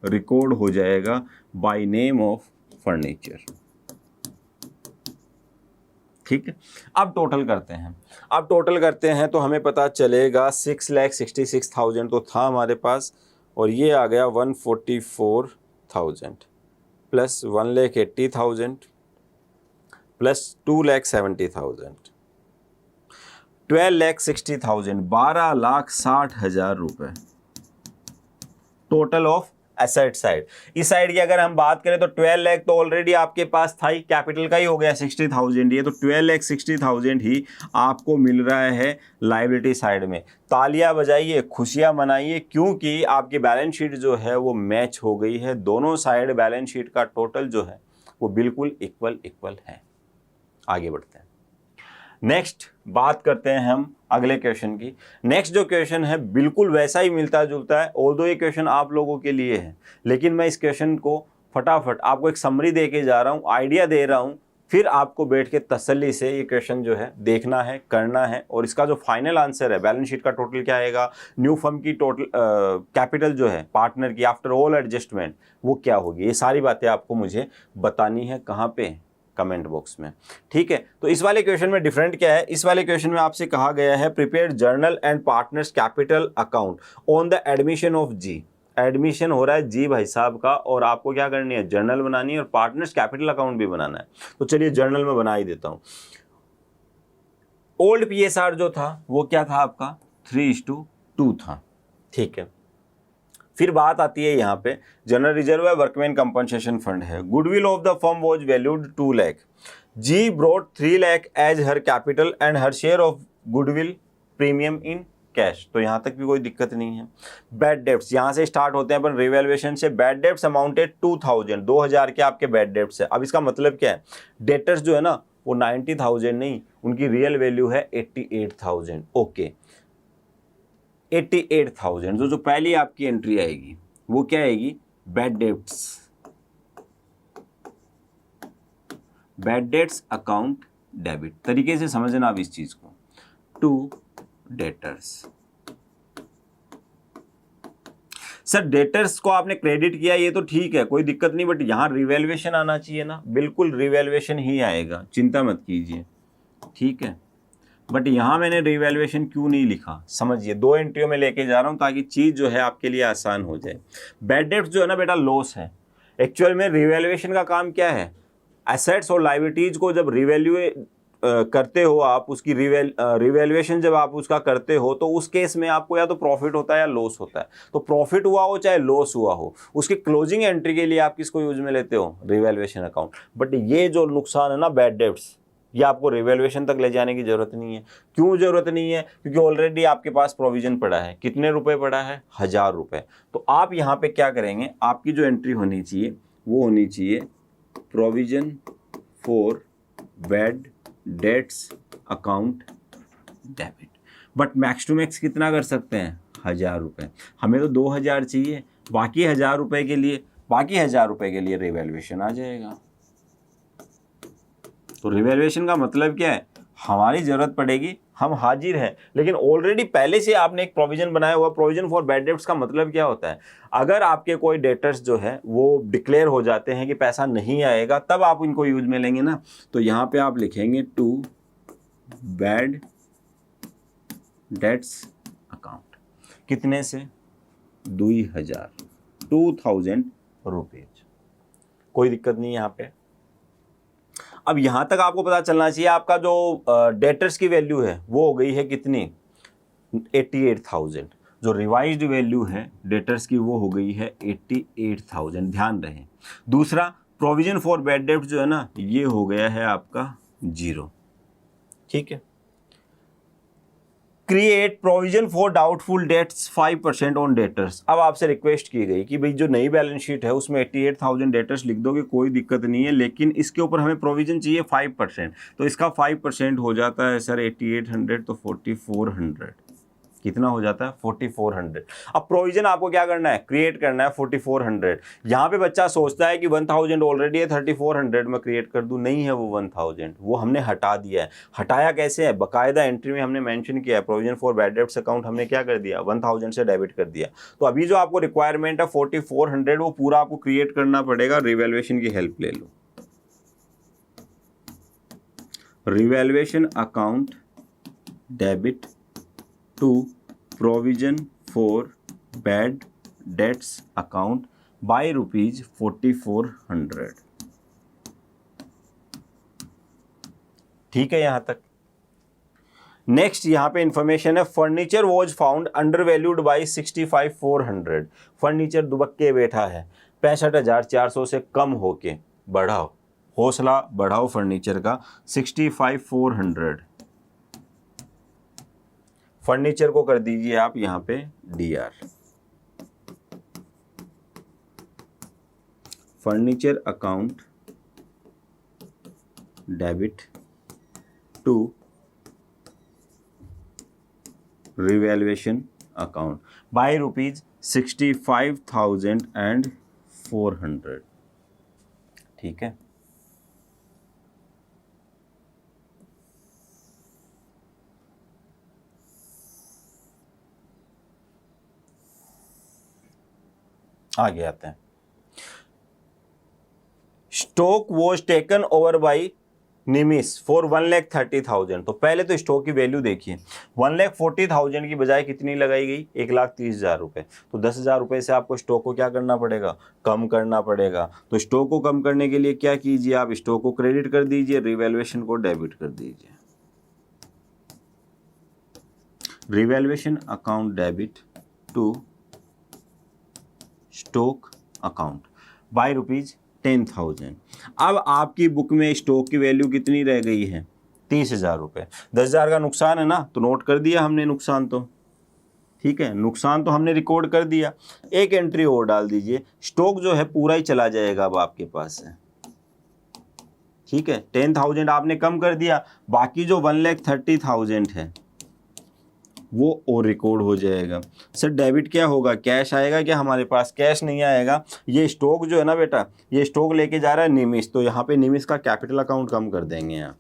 Speaker 1: रिकॉर्ड हो जाएगा बाय नेम ऑफ फर्नीचर, ठीक है। अब टोटल करते हैं तो हमें पता चलेगा 6,66,000 तो था हमारे पास, और ये आ गया 144,000 प्लस 1,80,000 प्लस 2,70,000, 12,60,000, 12,60,000 रुपए टोटल ऑफ एसेट साइड। इस साइड की अगर हम बात करें तो 12 लाख तो ऑलरेडी आपके पास था ही, कैपिटल का ही हो गया 60,000 ये, तो 12,60,000 ही आपको मिल रहा है लायबिलिटी साइड में। तालियां बजाइए, खुशियां मनाइए, क्योंकि आपकी बैलेंस शीट जो है वो मैच हो गई है। दोनों साइड बैलेंस शीट का टोटल जो है वो बिल्कुल इक्वल है। आगे बढ़ते हैं, नेक्स्ट बात करते हैं हम अगले क्वेश्चन की। नेक्स्ट जो क्वेश्चन है बिल्कुल वैसा ही मिलता जुलता है, ऑल्दो ये क्वेश्चन आप लोगों के लिए है, लेकिन मैं इस क्वेश्चन को फटाफट आपको एक समरी दे के जा रहा हूँ, आइडिया दे रहा हूँ, फिर आपको बैठ के तसल्ली से ये क्वेश्चन जो है देखना है, करना है, और इसका जो फाइनल आंसर है बैलेंस शीट का टोटल क्या आएगा, न्यू फर्म की टोटल कैपिटल जो है पार्टनर की आफ्टर ऑल एडजस्टमेंट वो क्या होगी, ये सारी बातें आपको मुझे बतानी है। कहाँ पे, कमेंट बॉक्स में, ठीक है। तो इस वाले क्वेश्चन में डिफरेंट क्या है, इस वाले क्वेश्चन में आपसे कहा गया है prepare journal and partners capital account on the admission of G. Admission हो रहा है जी भाई साहब का, और आपको क्या करनी है, जर्नल बनानी है और पार्टनर्स कैपिटल अकाउंट भी बनाना है। तो चलिए जर्नल में बना ही देता हूं। ओल्ड पीएसआर जो था वो क्या था आपका 3:2 था, ठीक है। फिर बात आती है यहाँ पे जनरल रिजर्व है, वर्कमैन कंपनसेशन फंड है। Goodwill of the firm was valued 2 lakh. G brought 3 lakh as her capital and her share of goodwill premium in cash. तो यहाँ तक भी कोई दिक्कत नहीं है। बैड डेब्ट्स यहाँ से स्टार्ट होते हैं अपन रिवैल्यूएशन से। बैड डेब्ट्स अमाउंटेड 2,000, 2,000 के आपके बैड डेब्ट्स है। अब इसका मतलब क्या है, डेटर्स जो है ना वो 90,000 नहीं, उनकी रियल वैल्यू है 88,000। ओके 88,000, जो पहली आपकी एंट्री आएगी वो क्या आएगी, बैड डेट्स अकाउंट डेबिट। तरीके से समझना आप इस चीज को, टू डेटर्स। सर डेटर्स को आपने क्रेडिट किया ये तो ठीक है, कोई दिक्कत नहीं, बट यहां रिवैल्यूएशन आना चाहिए ना। बिल्कुल रिवैल्यूएशन ही आएगा, चिंता मत कीजिए, ठीक है। बट यहाँ मैंने रिवैल्यूएशन क्यों नहीं लिखा, समझिए, 2 एंट्रियों में लेके जा रहा हूँ ताकि चीज़ जो है आपके लिए आसान हो जाए। बैड डेट्स जो है ना बेटा लॉस है। एक्चुअल में रिवैल्यूएशन का काम क्या है, एसेट्स और लायबिलिटीज को जब करते हो आप, उसकी रिवैल्यूएशन जब आप उसका करते हो तो उस केस में आपको या तो प्रॉफिट होता है या लॉस होता है। तो प्रॉफिट हुआ हो चाहे लॉस हुआ हो, उसकी क्लोजिंग एंट्री के लिए आप किसको यूज में लेते हो, रिवैल्यूएशन अकाउंट। बट ये जो नुकसान है ना बैड डेट्स, ये आपको रिवैल्यूएशन तक ले जाने की जरूरत नहीं है। क्यों जरूरत नहीं है? क्योंकि ऑलरेडी आपके पास प्रोविजन पड़ा है। कितने रुपए पड़ा है? 1000 रुपये। तो आप यहाँ पे क्या करेंगे, आपकी जो एंट्री होनी चाहिए वो होनी चाहिए provision for bad debts account debit. But max to max कितना कर सकते हैं? 1000 रुपये। हमें तो 2000 चाहिए, बाकी 1000 रुपये के लिए रिवैल्यूएशन आ जाएगा। तो रिवैल्यूएशन का मतलब क्या है? हमारी जरूरत पड़ेगी, हम हाजिर हैं, लेकिन ऑलरेडी पहले से आपने एक प्रोविजन बनाया हुआ। प्रोविजन फॉर बैड डेट्स का मतलब क्या होता है? अगर आपके कोई डेटर्स जो है वो डिक्लेयर हो जाते हैं कि पैसा नहीं आएगा, तब आप इनको यूज में लेंगे ना। तो यहाँ पे आप लिखेंगे टू बैड डेट्स अकाउंट। कितने से? 2000 रुपीज। कोई दिक्कत नहीं यहाँ पे। अब यहां तक आपको पता चलना चाहिए आपका जो डेटर्स की वैल्यू है वो हो गई है कितनी? 88,000। जो रिवाइज्ड वैल्यू है डेटर्स की वो हो गई है 88,000। ध्यान रहे। दूसरा, प्रोविजन फॉर बैड डेट्स जो है ना, ये हो गया है आपका 0। ठीक है। Create provision for doubtful debts 5% on debtors. अब आपसे रिक्वेस्ट की गई कि भाई जो नई बैलेंस शीट है उसमें 88,000 डेटर्स लिख दोगे, कोई दिक्कत नहीं है, लेकिन इसके ऊपर हमें प्रोविजन चाहिए 5%। तो इसका 5% हो जाता है सर 8800, तो 4400। कितना हो जाता है? 4400। अब प्रोविजन आपको क्या करना है? क्रिएट करना है 4400। यहाँ पे बच्चा सोचता है कि 1000 ऑलरेडी है, 3400 में क्रिएट कर दूं। नहीं है वो 1000, वो हमने हटा दिया है। हटाया कैसे है? बाकायदा एंट्री में हमने मेंशन किया है। Provision for bad debts account हमने क्या कर दिया? 1000 से डेबिट कर दिया। तो अभी जो आपको रिक्वायरमेंट है 4400, वो पूरा आपको क्रिएट करना पड़ेगा। रिवैल्यूएशन की हेल्प ले लो। Revaluation account debit to provision for bad debts account by ₹4400। ठीक है यहां तक। नेक्स्ट यहां पे इंफॉर्मेशन है, furniture was found under valued by 65,400। Furniture दुबक्के बैठा है 65,400 से कम होके। बढ़ाओ, हौसला बढ़ाओ फर्नीचर का। 65,400 फर्नीचर को कर दीजिए आप यहाँ पे DR। Furniture account debit to revaluation account by ₹65,400। ठीक है। आगे आते हैं। Stock was taken over by Nimish for 1,30,000। तो पहले तो स्टॉक की वैल्यू देखिए, 1,40,000 की बजाय कितनी लगाई गई? 1,30,000 रुपये। तो 10,000 रुपये से आपको स्टॉक को क्या करना पड़ेगा? कम करना पड़ेगा। तो स्टॉक को कम करने के लिए क्या कीजिए आप? स्टॉक को क्रेडिट कर दीजिए, रिवैल्यूएशन को डेबिट कर दीजिए। Revaluation account debit to stock account by ₹10,000। अब आपकी बुक में स्टॉक की वैल्यू कितनी रह गई है? 30,000 रुपये। 10,000 का नुकसान है ना, तो नोट कर दिया हमने नुकसान। तो ठीक है, नुकसान तो हमने रिकॉर्ड कर दिया। एक एंट्री और डाल दीजिए, स्टॉक जो है पूरा ही चला जाएगा अब आपके पास है। ठीक है, 10,000 आपने कम कर दिया, बाकी जो 1,30,000 है वो और रिकॉर्ड हो जाएगा। सर डेबिट क्या होगा? कैश आएगा क्या हमारे पास? कैश नहीं आएगा। ये स्टॉक जो है ना बेटा, ये स्टॉक लेके जा रहा है निमिस, तो यहाँ पे निमिस का कैपिटल अकाउंट कम कर देंगे। यहाँ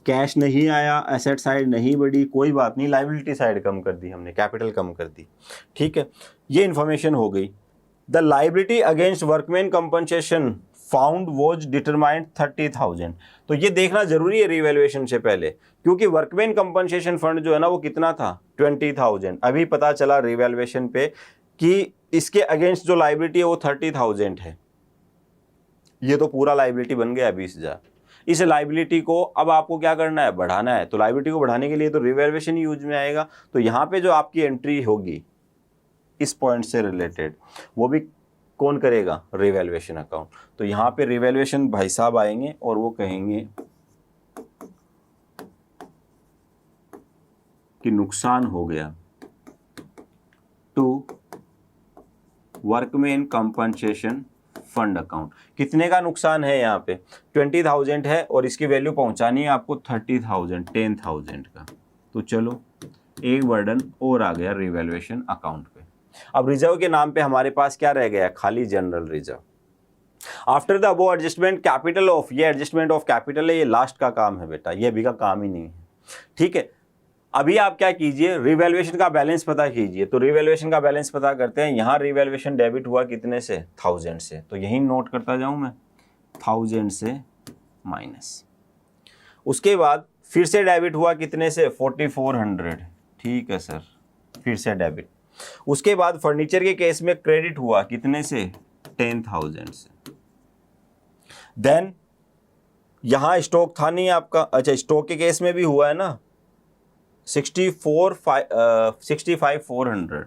Speaker 1: कैश नहीं आया, एसेट साइड नहीं बढ़ी, कोई बात नहीं, लायबिलिटी साइड कम कर दी हमने, कैपिटल कम कर दी। ठीक है, ये इंफॉर्मेशन हो गई। The liability against workman compensation found was determined 30,000। तो ये देखना जरूरी है रिवैल्यूएशन से पहले, क्योंकि वर्कमैन कंपनसेशन फंड जो है ना वो कितना था? 20,000। अभी पता चला रिवैल्यूएशन पे कि इसके अगेंस्ट जो लायबिलिटी है वो 30,000 है। ये तो पूरा लायबिलिटी बन गया 20,000। इस लायबिलिटी को अब आपको क्या करना है? बढ़ाना है। तो लायबिलिटी को बढ़ाने के लिए तो रिवैल्यूएशन यूज में आएगा। तो यहाँ पे जो आपकी एंट्री होगी इस पॉइंट से रिलेटेड, वो भी कौन करेगा? Revaluation account. तो यहाँ पे रिवैल्यूएशन भाई साहब आएंगे और वो कहेंगे कि नुकसान हो गया to workman compensation fund account. कितने का नुकसान है? यहाँ पे 20,000 है और इसकी वैल्यू पहुंचानी है आपको 30,000, 10,000 का। तो चलो एक बर्डन और आ गया रिवैल्यूएशन अकाउंट पे। अब रिजर्व के नाम पे हमारे पास क्या रह गया? खाली general reserve. After the above adjustment capital of, ये एडजस्टमेंट ऑफ कैपिटल है, ये लास्ट का काम है बेटा, ये अभी का काम ही नहीं है। ठीक है, अभी आप क्या कीजिए, रिवैल्यूएशन का बैलेंस पता कीजिए। तो रिवैल्यूएशन का बैलेंस पता करते हैं। यहाँ रिवैल्यूएशन डेबिट हुआ कितने से? 1000 से। तो यही नोट करता जाऊं मैं, 1000 से माइनस। उसके बाद फिर से डेबिट हुआ कितने से? 4400। ठीक है सर, फिर से डेबिट। उसके बाद फर्नीचर के केस में क्रेडिट हुआ कितने से? 10,000 से। देन यहां स्टॉक था नहीं आपका, अच्छा स्टॉक के केस में भी हुआ है ना, 65,400।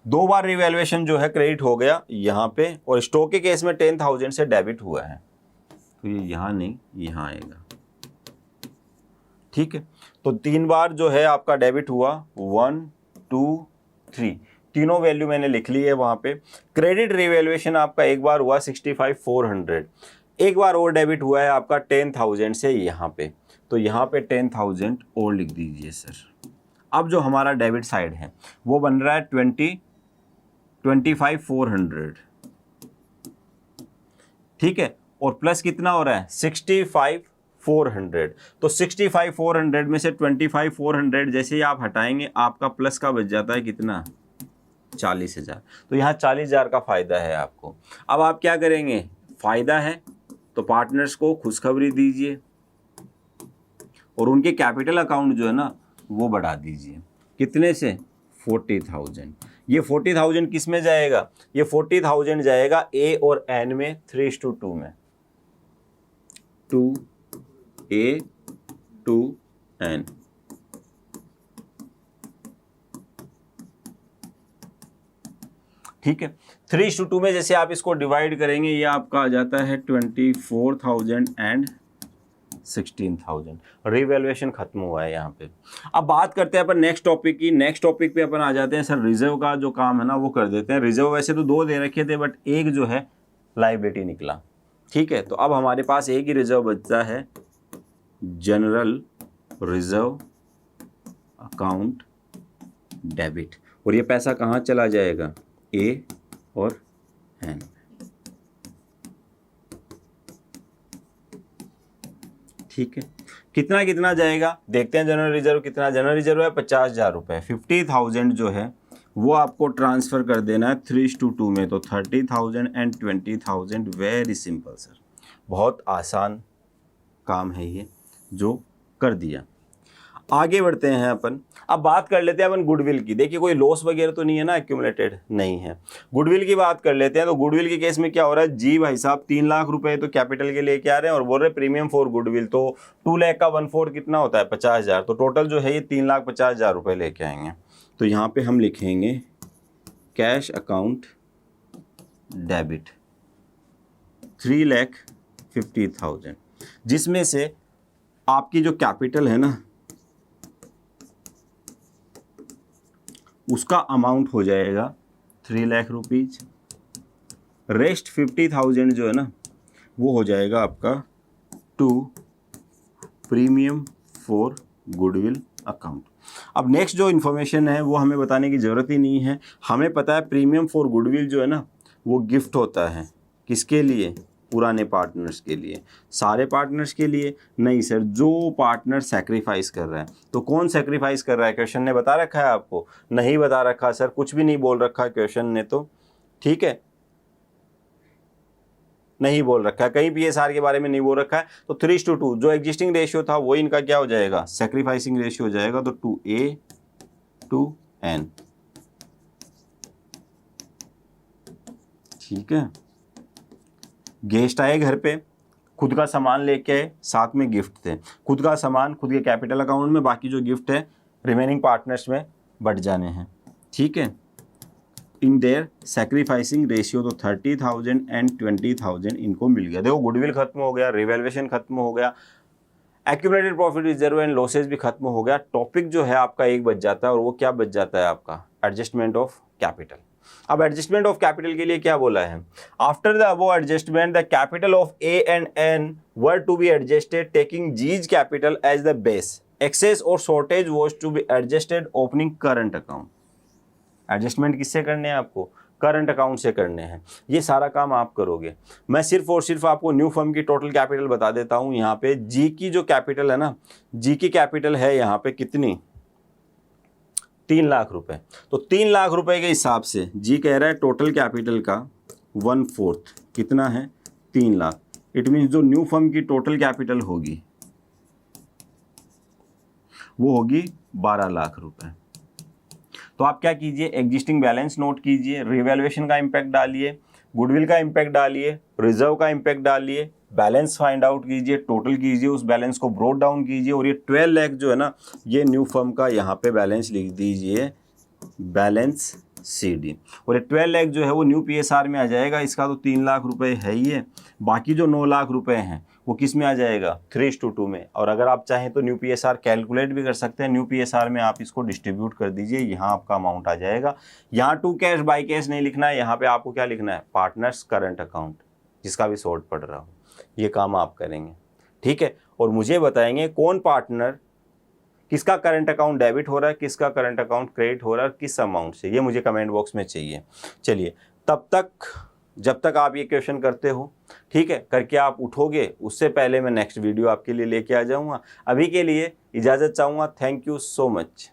Speaker 1: दो बार रिवैल्यूएशन जो है क्रेडिट हो गया यहाँ पे, और स्टॉक के केस में 10,000 से डेबिट हुआ है। तो ये यहाँ नहीं, यहाँ आएगा। ठीक है, तो 3 बार जो है आपका डेबिट हुआ, 1 2 3, तीनों वैल्यू मैंने लिख ली है वहाँ पे। क्रेडिट रिवैल्यूएशन आपका एक बार हुआ 65,400, एक बार और डेबिट हुआ है आपका 10,000 से यहाँ पे। तो यहाँ पे 10,000 और लिख दीजिए सर। अब जो हमारा डेबिट साइड है वो बन रहा है 25,400। ठीक है, और प्लस कितना हो रहा है? 65,400। तो 65,400 में से 25,400 जैसे ही आप हटाएंगे आपका प्लस का बच जाता है कितना? 40,000। तो यहाँ 40,000 का फायदा है आपको। अब आप क्या करेंगे? फायदा है तो पार्टनर्स को खुशखबरी दीजिए और उनके कैपिटल अकाउंट जो है ना वो बढ़ा दीजिए। कितने से? 40,000। ये 40,000 किस में जाएगा? ये 40,000 जाएगा ए और एन में 3:2 में, 2A 2N। ठीक है, 3:2 में जैसे आप इसको डिवाइड करेंगे ये आपका आ जाता है 24,000 एंड 16,000। रिवैल्यूएशन खत्म हुआ है यहाँ पे। अब बात करते हैं अपन नेक्स्ट टॉपिक की। नेक्स्ट टॉपिक पे अपन आ जाते हैं सर, रिजर्व का जो काम है ना वो कर देते हैं। रिजर्व वैसे तो 2 दे रखे थे बट एक जो है लायबिलिटी निकला। ठीक है, तो अब हमारे पास एक ही रिजर्व बचता है, जनरल रिजर्व अकाउंट डेबिट। और ये पैसा कहाँ चला जाएगा? ए और एन। ठीक है, कितना कितना जाएगा देखते हैं। जनरल रिजर्व कितना? जनरल रिजर्व है 50,000 रुपये। 50,000 जो है वो आपको ट्रांसफ़र कर देना है 3:2 में। तो 30,000 एंड 20,000। वेरी सिंपल सर, बहुत आसान काम है ये जो कर दिया। आगे बढ़ते हैं अपन। अब बात कर लेते हैं अपन गुडविल की। देखिए कोई लॉस वगैरह तो नहीं है ना, एक्यूमुलेटेड नहीं है। गुडविल की बात कर लेते हैं। तो गुडविल के केस में क्या हो रहा है जी भाई साहब, 3 लाख रुपए तो कैपिटल के लेके आ रहे हैं और बोल रहे प्रीमियम फॉर गुडविल। तो 2 लाख का 1/4 कितना होता है? 50,000। तो टोटल जो है ये 3,50,000 रुपये लेके आएंगे। तो यहाँ पे हम लिखेंगे कैश अकाउंट डेबिट 3,50,000, जिसमें से आपकी जो कैपिटल है ना उसका अमाउंट हो जाएगा 3 लाख रुपीज। रेस्ट 50,000 जो है ना वो हो जाएगा आपका to premium for goodwill account. अब नेक्स्ट जो इन्फॉर्मेशन है वो हमें बताने की ज़रूरत ही नहीं है। हमें पता है प्रीमियम फॉर गुडविल जो है ना वो गिफ्ट होता है। किसके लिए? पुराने पार्टनर्स के लिए। सारे पार्टनर्स के लिए नहीं सर, जो पार्टनर सेक्रीफाइस कर रहा है। तो कौन सेक्रीफाइस कर रहा है? क्वेश्चन ने बता रखा है आपको? नहीं बता रखा सर, कुछ भी नहीं बोल रखा क्वेश्चन ने तो। ठीक है, नहीं बोल रखा है, कहीं PSR के बारे में नहीं बोल रखा है। तो 3:2 जो एग्जिस्टिंग रेशियो था वो इनका क्या हो जाएगा? सेक्रीफाइसिंग रेशियो हो जाएगा। तो 2A 2N। ठीक है, गेस्ट आए घर पे, खुद का सामान लेके आए, साथ में गिफ्ट थे। खुद का सामान खुद के कैपिटल अकाउंट में, बाकी जो गिफ्ट है रिमेनिंग पार्टनर्स में बट जाने हैं। ठीक है, इन देयर सेक्रीफाइसिंग रेशियो, तो 30,000 एंड 20,000 इनको मिल गया। देखो गुडविल खत्म हो गया, रिवैल्यूएशन खत्म हो गया, accumulated profit reserve and losses भी खत्म हो गया। टॉपिक जो है आपका एक बच जाता है, और वो क्या बच जाता है आपका, एडजस्टमेंट ऑफ कैपिटल। अब एडजस्टमेंट ऑफ कैपिटल के लिए क्या बोला है, after the above adjustment the capital of A and N were to be adjusted taking G's capital as the base, excess और shortage was to be adjusted opening current account. Adjustment किससे करने हैं आपको, करंट अकाउंट से करने हैं। ये सारा काम आप करोगे। मैं सिर्फ और सिर्फ आपको न्यू फर्म की टोटल कैपिटल बता देता हूं। यहाँ पे जी की जो कैपिटल है ना, जी की कैपिटल है यहाँ पे कितनी, 3 लाख रुपए। तो 3 लाख रुपए के हिसाब से जी कह रहा है टोटल कैपिटल का 1/4 कितना है, 3 लाख। इट मीन्स जो न्यू फर्म की टोटल कैपिटल होगी वो होगी 12 लाख रुपए। तो आप क्या कीजिए, एग्जिस्टिंग बैलेंस नोट कीजिए, रिवैल्यूएशन का इंपैक्ट डालिए, गुडविल का इंपैक्ट डालिए, रिजर्व का इंपैक्ट डालिए, बैलेंस फाइंड आउट कीजिए, टोटल कीजिए, उस बैलेंस को ब्रोट डाउन कीजिए, और ये 12 लाख जो है ना, ये न्यू फर्म का यहाँ पे बैलेंस लिख दीजिए, बैलेंस CD। और ये 12 लाख जो है वो न्यू PSR में आ जाएगा। इसका तो 3 लाख रुपए है ही है, बाकी जो 9 लाख रुपए हैं वो किस में आ जाएगा, 3:2 में। और अगर आप चाहें तो न्यू PSR कैलकुलेट भी कर सकते हैं। न्यू PSR में आप इसको डिस्ट्रीब्यूट कर दीजिए, यहाँ आपका अमाउंट आ जाएगा। यहाँ टू कैश बाई कैश नहीं लिखना है, यहाँ पे आपको क्या लिखना है, पार्टनर्स करंट अकाउंट, जिसका भी शॉर्ट पड़ रहा हो। ये काम आप करेंगे, ठीक है। और मुझे बताएंगे कौन पार्टनर, किसका करंट अकाउंट डेबिट हो रहा है, किसका करंट अकाउंट क्रेडिट हो रहा है, किस अमाउंट से, ये मुझे कमेंट बॉक्स में चाहिए। चलिए, तब तक जब तक आप ये क्वेश्चन करते हो, ठीक है, करके आप उठोगे, उससे पहले मैं नेक्स्ट वीडियो आपके लिए लेके आ जाऊंगा। अभी के लिए इजाज़त चाहूँगा। Thank you so much.